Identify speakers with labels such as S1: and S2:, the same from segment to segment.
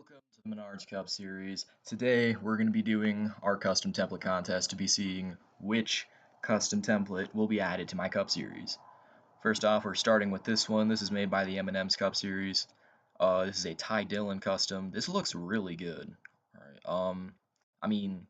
S1: Welcome to the Menards Cup Series. Today we're going to be doing our custom template contest to be seeing which custom template will be added to my Cup Series. First off, we're starting with this one. This is made by the M&M's Cup Series. This is a Ty Dillon custom. This looks really good. All right. I mean,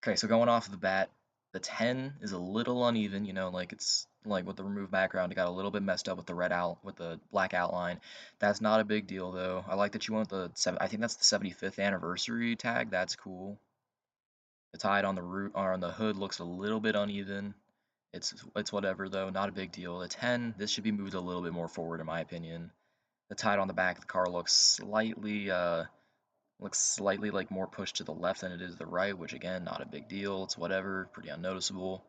S1: okay, so going off the bat, the 10 is a little uneven, like it's like with the removed background, it got a little bit messed up with the black outline. That's not a big deal though. I like that you went with I think that's the 75th anniversary tag. That's cool. The tide on the root or on the hood looks a little bit uneven. It's whatever though, not a big deal. The 10, this should be moved a little bit more forward in my opinion. The tide on the back of the car looks slightly like more pushed to the left than it is the right, which again, not a big deal. It's whatever, pretty unnoticeable.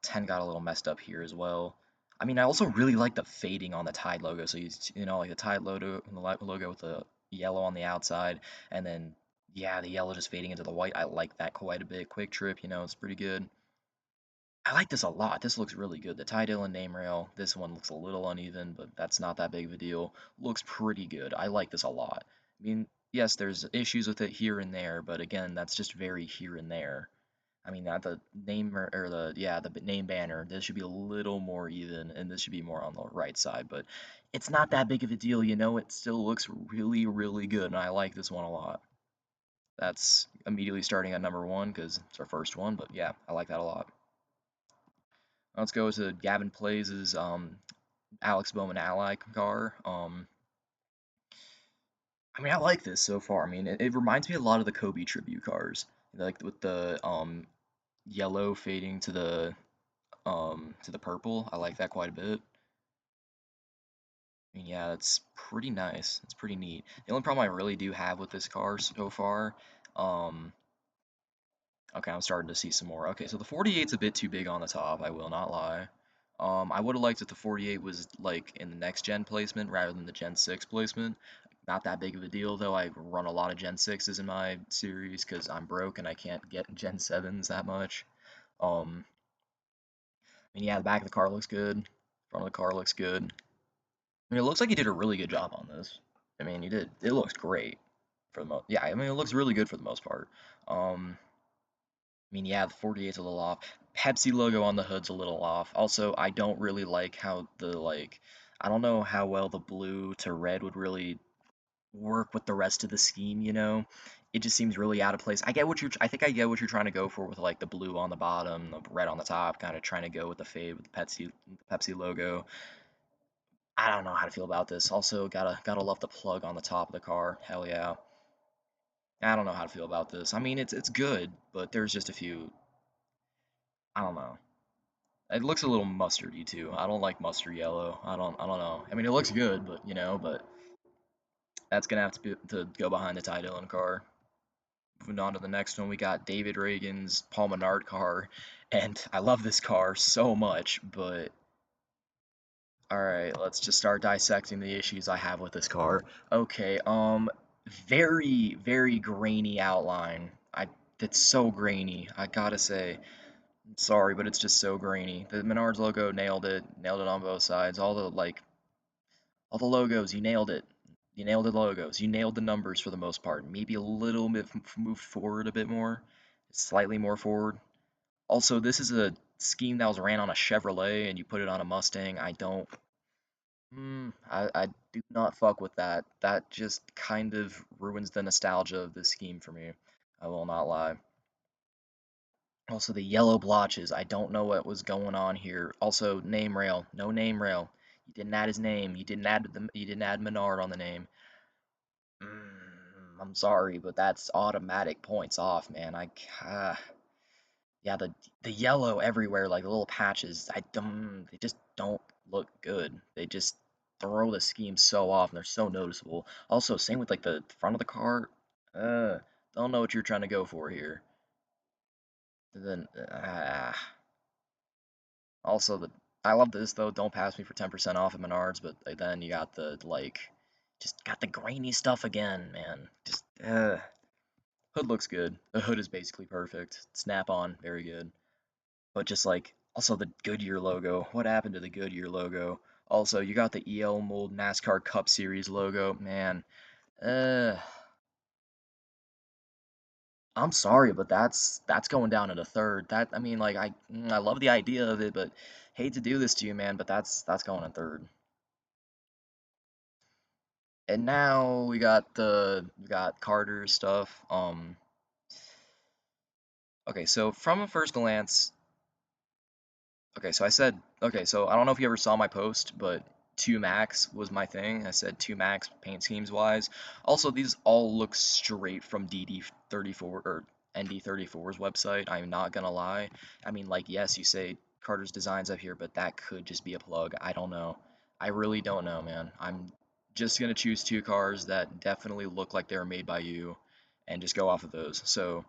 S1: 10 got a little messed up here as well. I mean, I also really like the fading on the Tide logo. So like the Tide logo with the yellow on the outside, and then yeah, the yellow just fading into the white. I like that quite a bit. Quick Trip, it's pretty good. I like this a lot. This looks really good. The Ty Dillon name rail. This one looks a little uneven, but that's not that big of a deal. Looks pretty good. I like this a lot. I mean, yes, there's issues with it here and there, but again, that's just very here and there. I mean, the name or the name banner. This should be a little more even, and this should be more on the right side. But it's not that big of a deal, It still looks really, really good, and I like this one a lot. That's immediately starting at number one because it's our first one. But yeah, I like that a lot. Let's go to Gavin Plays' Alex Bowman Ally car. I mean, I like this so far. I mean, it reminds me a lot of the Kobe tribute cars, like with the yellow fading to the purple. I like that quite a bit. I mean, yeah, that's pretty nice. It's pretty neat. The only problem I really do have with this car so far, um, okay, I'm starting to see some more. Okay, so the 48's a bit too big on the top, I will not lie. I would have liked if the 48 was like in the next gen placement rather than the Gen 6 placement. Not that big of a deal though. I run a lot of Gen 6s in my series because I'm broke and I can't get Gen 7s that much. Um, I mean, yeah, the back of the car looks good. Front of the car looks good. I mean, it looks like you did a really good job on this. I mean, you did. It looks great for the most. Yeah, I mean, it looks really good for the most part. I mean, yeah, the 48's a little off. Pepsi logo on the hood's a little off. Also, I don't really like how I don't know how well the blue to red would really work with the rest of the scheme. It just seems really out of place. I think I get what you're trying to go for with like the blue on the bottom, the red on the top, kind of trying to go with the fade with the Pepsi logo. I don't know how to feel about this. Also, gotta love the plug on the top of the car. Hell yeah. I don't know how to feel about this. I mean, it's good, but there's just a few. I don't know. It looks a little mustardy too. I don't like mustard yellow. I don't know. I mean, it looks good, but that's gonna have to go behind the Ty Dillon car. Moving on to the next one, we got David Reagan's Paul Menard car, and I love this car so much, but all right, let's just start dissecting the issues I have with this car. Okay, very, very grainy outline. It's so grainy. I gotta say, sorry, but it's just so grainy. The Menards logo nailed it on both sides. All the logos, you nailed it. You nailed the logos. You nailed the numbers for the most part. Maybe a little bit moved forward a bit more, slightly more forward. Also, this is a scheme that was ran on a Chevrolet, and you put it on a Mustang. I do not fuck with that. That just kind of ruins the nostalgia of this scheme for me. I will not lie. Also, the yellow blotches. I don't know what was going on here. Also, name rail. No name rail. You didn't add his name. You didn't add Menard on the name. I'm sorry, but that's automatic points off, man. Yeah, the yellow everywhere, like the little patches. They just don't look good. They just throw the scheme so off, and they're so noticeable. Also, same with like the front of the car. Don't know what you're trying to go for here. And then, also I love this though. Don't pass me for 10% off at Menards, but then you got just got the grainy stuff again, man. Just hood looks good. The hood is basically perfect. Snap on, very good. But just like also the Goodyear logo. What happened to the Goodyear logo? Also, you got the EL Mold NASCAR Cup Series logo. Man, Uh, I'm sorry, but that's going down at a third. That I mean, like I love the idea of it, but hate to do this to you, man. But that's going in third. And now we got Carter stuff. Okay, so from a first glance, okay, so I said, okay, so I don't know if you ever saw my post, but 2 max was my thing. I said 2 max paint schemes wise. Also, these all look straight from DD34 or ND34's website. I'm not gonna lie. I mean, like, yes, you say Carter's designs up here, but that could just be a plug. I don't know. I really don't know, man. I'm just gonna choose 2 cars that definitely look like they were made by you and just go off of those. So,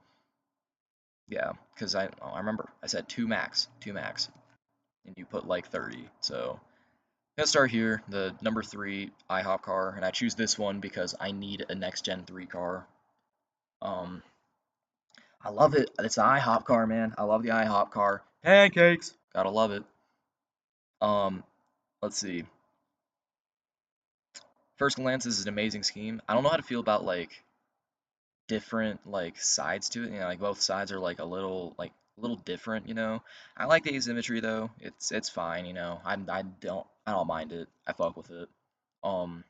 S1: yeah, because I remember I said 2 max, 2 max and you put like 30. So I'm gonna start here, the number 3 IHOP car, and I choose this one because I need a next gen 3 car. Um, I love it. It's the IHOP car, man. I love the IHOP car. Pancakes, gotta love it. Um, let's see. First glance, this is an amazing scheme. I don't know how to feel about like different like sides to it. You know, like both sides are like a little different. You know, I like the asymmetry though. It's fine. You know, I don't mind it. I fuck with it. Um,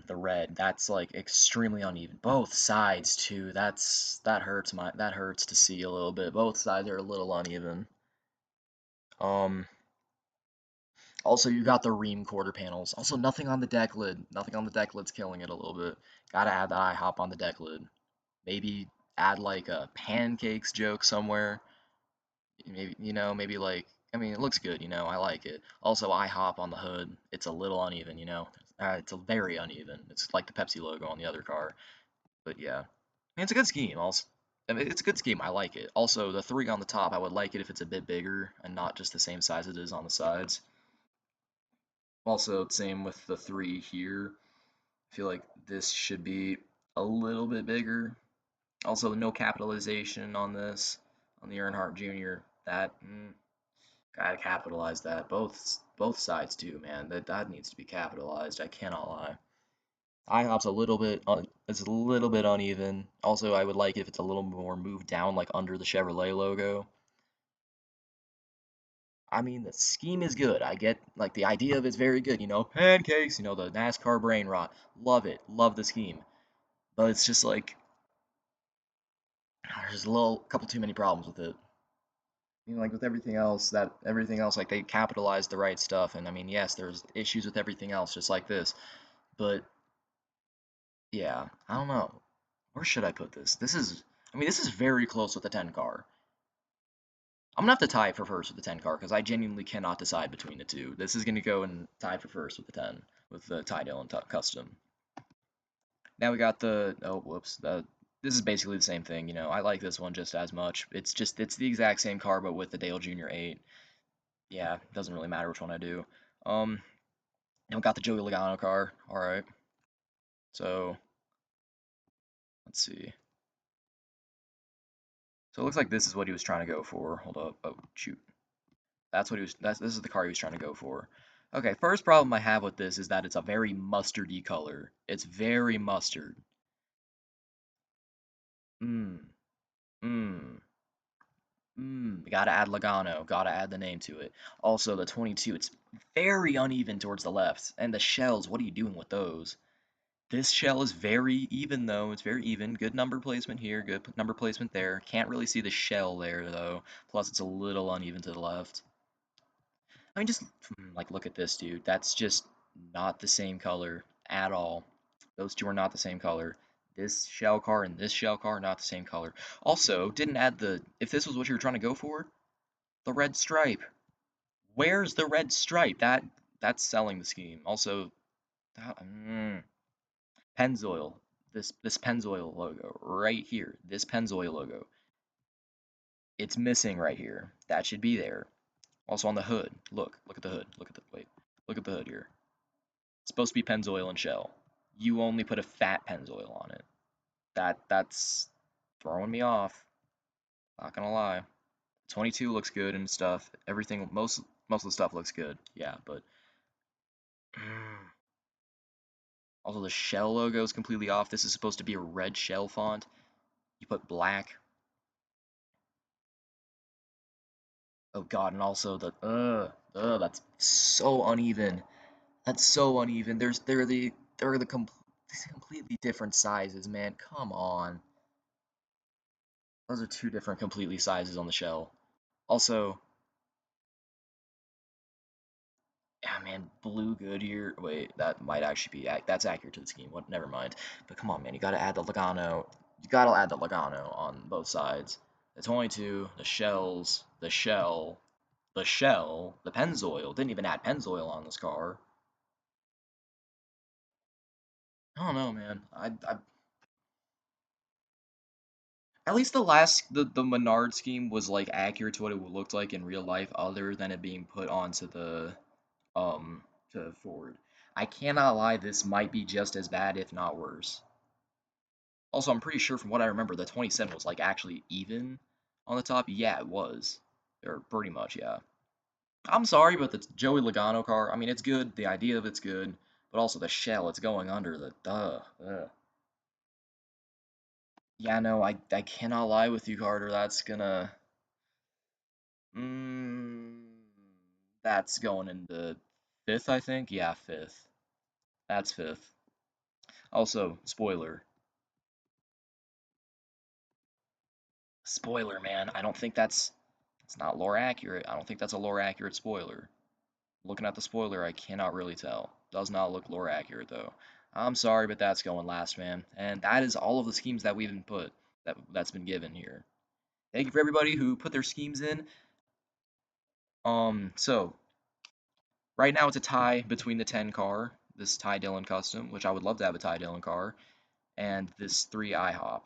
S1: the red. That's like extremely uneven. Both sides too. That hurts to see a little bit. Both sides are a little uneven. Um, Also you got the ream quarter panels. Also nothing on the deck lid. Nothing on the deck lid's killing it a little bit. Gotta add the IHOP on the deck lid. Maybe add like a pancakes joke somewhere. Maybe maybe like I mean it looks good. I like it. Also IHOP on the hood. It's a little uneven. It's a very uneven. It's like the Pepsi logo on the other car. But yeah, I mean, it's a good scheme. Also, I mean, it's a good scheme. I like it. Also, the 3 on the top, I would like it if it's a bit bigger and not just the same size it is on the sides. Also, same with the 3 here. I feel like this should be a little bit bigger. Also, no capitalization on this, on the Earnhardt Jr. That gotta capitalize that. Both sides too, man. That needs to be capitalized. I cannot lie. IHOP's it's a little bit uneven. Also, I would like if it's a little more moved down, like under the Chevrolet logo. I mean, the scheme is good. I get like the idea of it's very good. Pancakes. The NASCAR brain rot. Love it. Love the scheme. But it's just like there's a little couple too many problems with it. Like with everything else, like they capitalized the right stuff, and I mean, yes, there's issues with everything else, just like this. But yeah, I don't know. Where should I put this? This is very close with the 10 car. I'm gonna have to tie it for first with the 10 car because I genuinely cannot decide between the two. This is gonna go and tie for first with the 10 with the Ty Dillon Custom. Now we got the oh whoops this is basically the same thing. I like this one just as much. It's the exact same car but with the Dale Jr. 8. Yeah, doesn't really matter which one I do. Um, now we got the Joey Logano car. All right, so let's see. So it looks like this is what he was trying to go for. Hold up. Oh shoot. This is the car he was trying to go for. Okay, first problem I have with this is that it's a very mustardy color. It's very mustard. Mmm. Mmm. Mmm. Gotta add Logano. Gotta add the name to it. Also, the 22, it's very uneven towards the left. And the shells, what are you doing with those? This shell is very even though. It's very even. Good number placement here. Good number placement there. Can't really see the shell there though. Plus, it's a little uneven to the left. I mean, just like look at this, dude. That's just not the same color at all. Those two are not the same color. This shell car and this shell car are not the same color. Also, didn't add if this was what you were trying to go for, the red stripe. Where's the red stripe? That's selling the scheme. Also, Pennzoil. This Pennzoil logo right here. This Pennzoil logo. It's missing right here. That should be there. Also on the hood. Look at the hood. Look at the hood here. It's supposed to be Pennzoil and shell. You only put a fat Pennzoil on it. That's throwing me off. Not gonna lie. 22 looks good and stuff. Everything, most of the stuff looks good. Yeah, but Also, the shell logo is completely off. This is supposed to be a red shell font. You put black. Oh god, and also the that's so uneven. That's so uneven. Completely different sizes, man. Come on. Those are two different completely sizes on the shell. Also, yeah, man, blue Goodyear. Wait, that might actually be that's accurate to the scheme. What? Never mind. But come on, man, you gotta add the Logano. You gotta add the Logano on both sides. The 22, the shells, the shell, the Pennzoil. Didn't even add Pennzoil on this car. I don't know, man. At least the Menard scheme was like accurate to what it looked like in real life, other than it being put onto the to Ford. I cannot lie, this might be just as bad, if not worse. Also, I'm pretty sure from what I remember, the 27 was like actually even on the top. Yeah, it was. Or pretty much, yeah. I'm sorry, but the Joey Logano car, I mean, it's good. The idea of it's good, but also the shell, it's going under the Yeah, no, I cannot lie with you, Carter. Mm, that's going into fifth, I think. Yeah, fifth. That's fifth. Also, spoiler, man. I don't think it's not lore accurate. I don't think that's a lore accurate spoiler. Looking at the spoiler, I cannot really tell. Does not look lore accurate though. I'm sorry, but that's going last, man. And that is all of the schemes that we've been put that's been given here. Thank you for everybody who put their schemes in. So right now it's a tie between the 10 car, this Ty Dillon custom, which I would love to have a Ty Dillon car, and this 3 IHOP,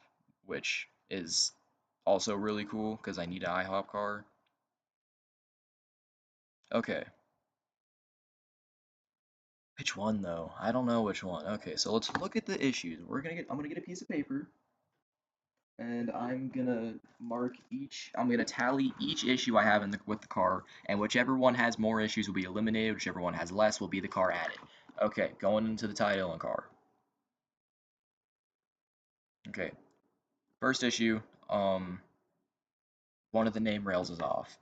S1: which is also really cool because I need an IHOP car. Okay, which one though? I don't know which one. Okay, so let's look at the issues. I'm gonna get a piece of paper and I'm gonna tally each issue I have with the car, and whichever one has more issues will be eliminated, whichever one has less will be the car added. Okay, going into the Ty Dillon car. Okay, first issue, um, one of the name rails is off.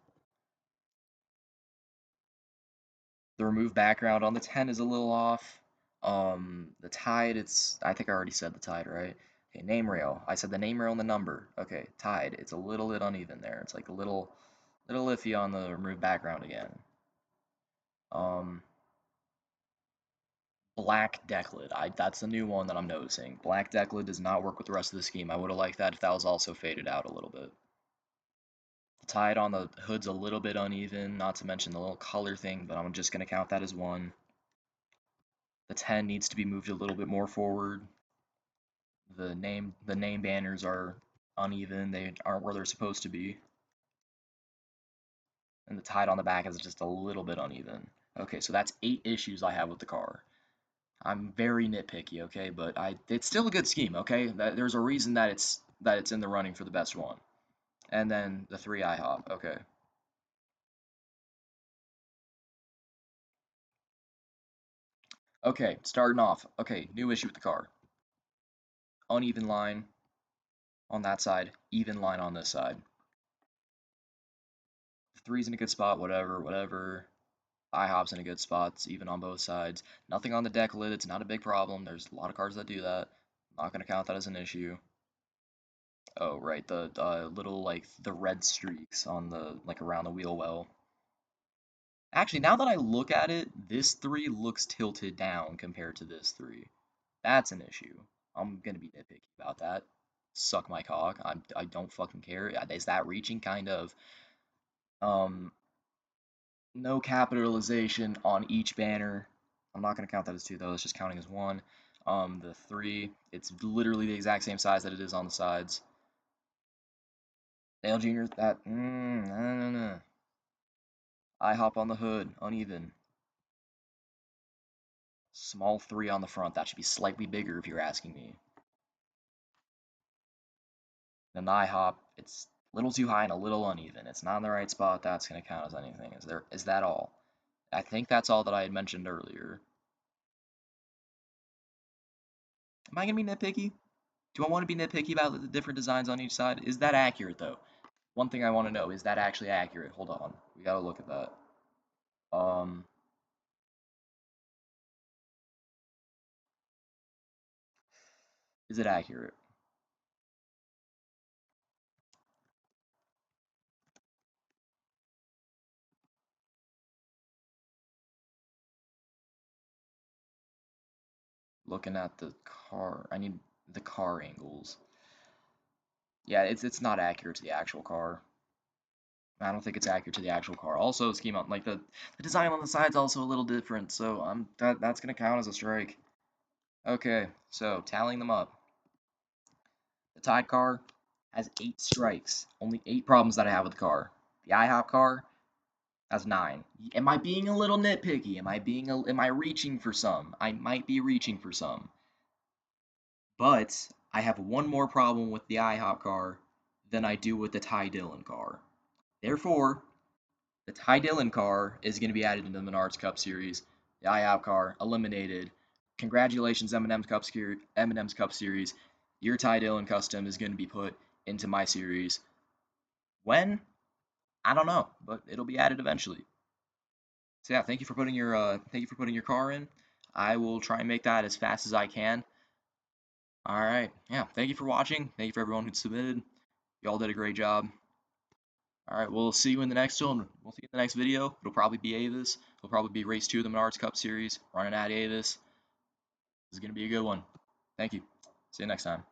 S1: The remove background on the 10 is a little off. The Tide, I think I already said the Tide, right? Okay, name rail. I said the name rail and the number. Okay, Tide. It's a little bit uneven there. It's like a little iffy on the remove background again. Um, Black Decklid. That's the new one that I'm noticing. Black Decklid does not work with the rest of the scheme. I would have liked that if that was also faded out a little bit. The Tide on the hood's a little bit uneven, not to mention the little color thing, but I'm just gonna count that as one. The 10 needs to be moved a little bit more forward. The name banners are uneven. They aren't where they're supposed to be. And the tide on the back is just a little bit uneven. Okay, so that's 8 issues I have with the car. I'm very nitpicky, okay, but it's still a good scheme, okay? There's a reason that it's in the running for the best one. And then the 3 IHOP, okay. Okay, starting off. Okay, new issue with the car. Uneven line on that side, even line on this side. Three's in a good spot, whatever. IHOP's in a good spot, it's even on both sides. Nothing on the deck lid, it's not a big problem. There's a lot of cars that do that. Not gonna count that as an issue. Oh, right, the little, like, the red streaks on the, like, around the wheel well. Actually, now that I look at it, this 3 looks tilted down compared to this 3. That's an issue. I'm gonna be nitpicky about that. Suck my cock. I don't fucking care. Is that reaching? Kind of. Um, no capitalization on each banner. I'm not going to count that as 2 though, it's just counting as 1. The 3, it's literally the exact same size that it is on the sides. Dale Jr., no. IHOP on the hood, uneven. Small 3 on the front, that should be slightly bigger if you're asking me. Then the IHOP, it's a little too high and a little uneven. It's not in the right spot, that's going to count as anything. Is that all? I think that's all that I had mentioned earlier. Am I gonna be nitpicky? Do I want to be nitpicky about the different designs on each side? Is that accurate though? One thing I want to know, is that actually accurate? Hold on. We gotta look at that. Um, is it accurate? Looking at the car, I need the car angles. Yeah, it's not accurate to the actual car. I don't think it's accurate to the actual car. Also, scheme like the design on the side's also a little different, so that's gonna count as a strike. Okay, so tallying them up. The Tide car has 8 strikes. Only 8 problems that I have with the car. The IHOP car has 9. Am I being a little nitpicky? Am I reaching for some? I might be reaching for some. But I have one more problem with the IHOP car than I do with the Ty Dillon car. Therefore, the Ty Dillon car is going to be added into the Menards Cup Series. The IHOP car eliminated. Congratulations, M&M's Cup Series. Your Ty Dillon custom is going to be put into my series. When? I don't know, but it'll be added eventually. So yeah, thank you for putting your car in. I will try and make that as fast as I can. All right, yeah. Thank you for watching. Thank you for everyone who submitted. Y'all did a great job. All right, we'll see you in the next one. We'll see you in the next video. It'll probably be Avis. It'll probably be Race 2 of the Menards Cup Series, running at Avis. This is gonna be a good one. Thank you. See you next time.